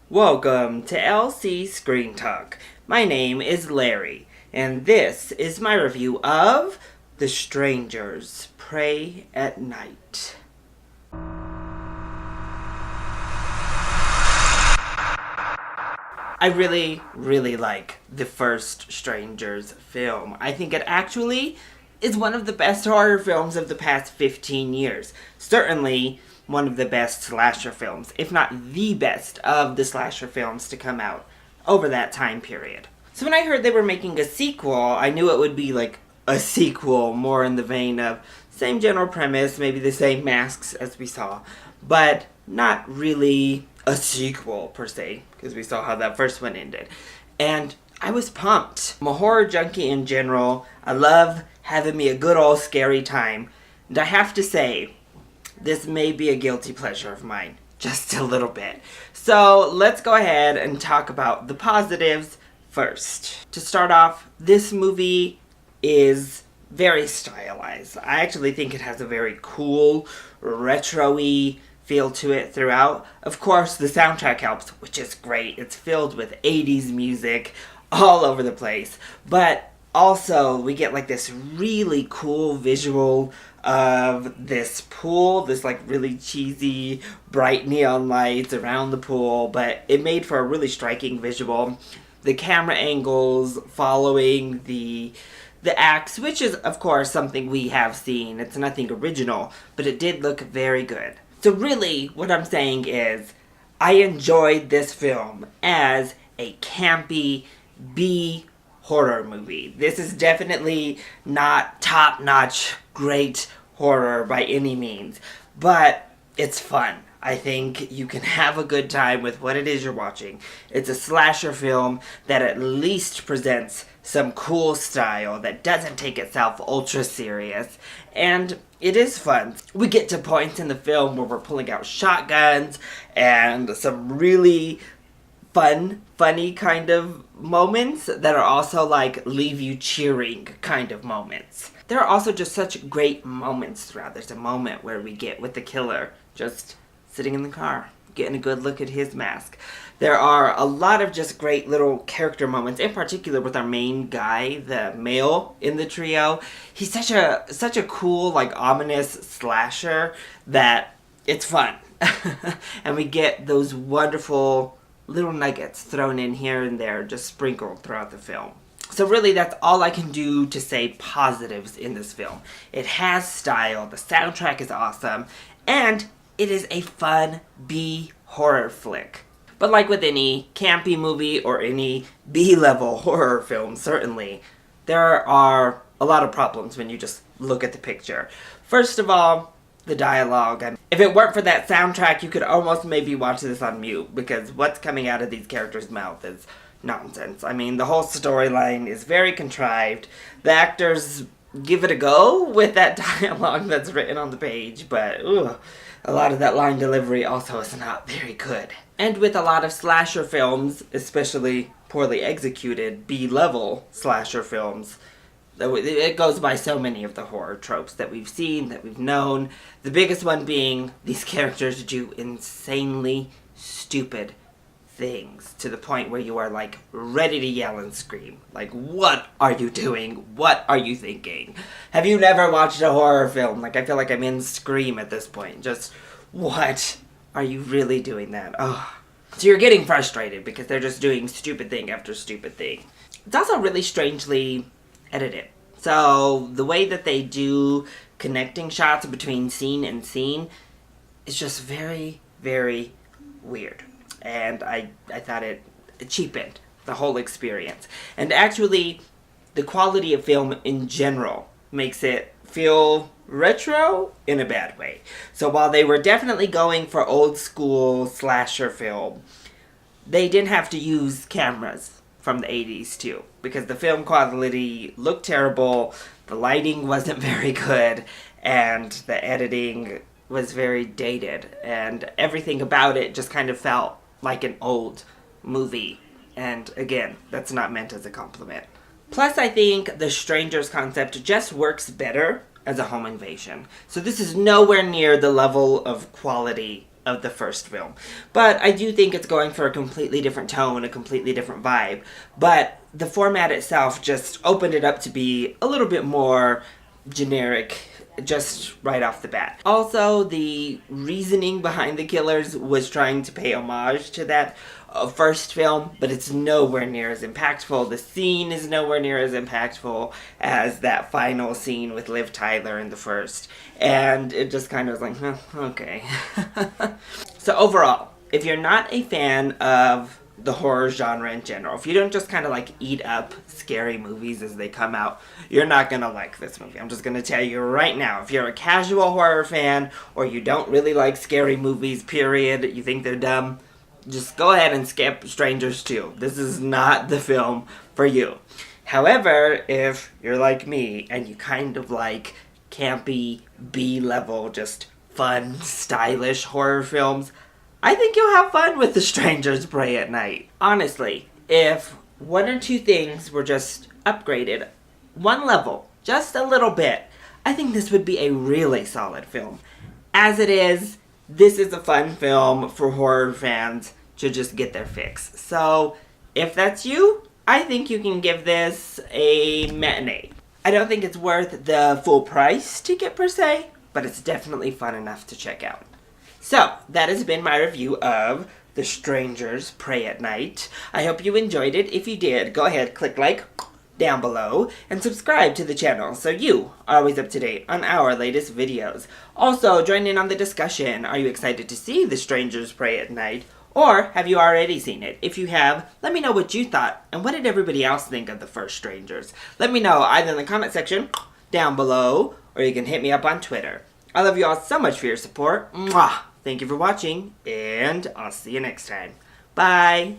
Welcome to LC Screen Talk. My name is Larry, and this is my review of The Strangers Prey at Night. I really like the first Strangers film. I think it actually is one of the best horror films of the past 15 years. Certainly one of the best slasher films, if not the best of the slasher films to come out over that time period. So when I heard they were making a sequel, I knew it would be like a sequel more in the vein of same general premise, maybe the same masks as we saw, but not really a sequel per se, because we saw how that first one ended. And I was pumped. I'm a horror junkie in general. I love having me a good old scary time. And I have to say, this may be a guilty pleasure of mine. Just a little bit. So let's go ahead and talk about the positives first. To start off, this movie is very stylized. I actually think it has a very cool, retro-y feel to it throughout. Of course, the soundtrack helps, which is great. It's filled with 80s music all over the place. But also, we get like this really cool visual of this pool, this like really cheesy, bright neon lights around the pool, but it made for a really striking visual. The camera angles following the acts, which is of course something we have seen. It's nothing original, but it did look very good. So really, what I'm saying is, I enjoyed this film as a campy B horror movie. This is definitely not top-notch, great horror by any means, but it's fun. I think you can have a good time with what it is you're watching. It's a slasher film that at least presents some cool style that doesn't take itself ultra serious, and it is fun. We get to points in the film where we're pulling out shotguns and some really funny kind of moments that are also like leave you cheering kind of moments. There are also just such great moments throughout. There's a moment where we get with the killer just sitting in the car, getting a good look at his mask. There are a lot of just great little character moments, in particular with our main guy, the male in the trio. He's such a cool, like, ominous slasher that it's fun. And we get those wonderful little nuggets thrown in here and there, just sprinkled throughout the film. So really, that's all I can do to say positives in this film. It has style, the soundtrack is awesome, and it is a fun B horror flick. But like with any campy movie or any B-level horror film, certainly, there are a lot of problems when you just look at the picture. First of all, the dialogue. And if it weren't for that soundtrack, you could almost maybe watch this on mute, because what's coming out of these characters' mouth is nonsense. I mean, the whole storyline is very contrived. The actors give it a go with that dialogue that's written on the page, but a lot of that line delivery also is not very good. And with a lot of slasher films, especially poorly executed B-level slasher films, it goes by so many of the horror tropes that we've seen, that we've known. The biggest one being these characters do insanely stupid things to the point where you are like ready to yell and scream. Like, what are you doing? What are you thinking? Have you never watched a horror film? Like, I feel like I'm in Scream at this point. Just, what are you really doing that? Oh. So you're getting frustrated because they're just doing stupid thing after stupid thing. It's also really strangely edited. So the way that they do connecting shots between scene and scene is just very, very weird. And I thought it cheapened the whole experience. And actually, the quality of film in general makes it feel retro in a bad way. So while they were definitely going for old school slasher film, they didn't have to use cameras from the 80s too, because the film quality looked terrible, the lighting wasn't very good, and the editing was very dated, and everything about it just kind of felt like an old movie. And again, that's not meant as a compliment. Plus, I think the Strangers concept just works better as a home invasion. So this is nowhere near the level of quality of the first film. But I do think it's going for a completely different tone, a completely different vibe. But the format itself just opened it up to be a little bit more generic just right off the bat. Also, the reasoning behind the killers was trying to pay homage to that first film, but it's nowhere near as impactful. The scene is nowhere near as impactful as that final scene with Liv Tyler in the first. And it just kind of was like, okay. So overall, if you're not a fan of the horror genre in general, if you don't just kind of like eat up scary movies as they come out, you're not gonna like this movie. I'm just gonna tell you right now, if you're a casual horror fan or you don't really like scary movies, period, you think they're dumb, just go ahead and skip Strangers 2. This is not the film for you. However, if you're like me and you kind of like campy, B-level, just fun, stylish horror films, I think you'll have fun with The Strangers Prey at Night. Honestly, if one or two things were just upgraded one level, just a little bit, I think this would be a really solid film. As it is, this is a fun film for horror fans to just get their fix. So, if that's you, I think you can give this a matinee. I don't think it's worth the full price ticket per se, but it's definitely fun enough to check out. So, that has been my review of The Strangers Prey at Night. I hope you enjoyed it. If you did, go ahead, click like down below, and subscribe to the channel so you are always up to date on our latest videos. Also, join in on the discussion. Are you excited to see The Strangers Prey at Night? Or have you already seen it? If you have, let me know what you thought, and what did everybody else think of the first Strangers? Let me know either in the comment section down below, or you can hit me up on Twitter. I love you all so much for your support. Mwah! Thank you for watching, and I'll see you next time. Bye!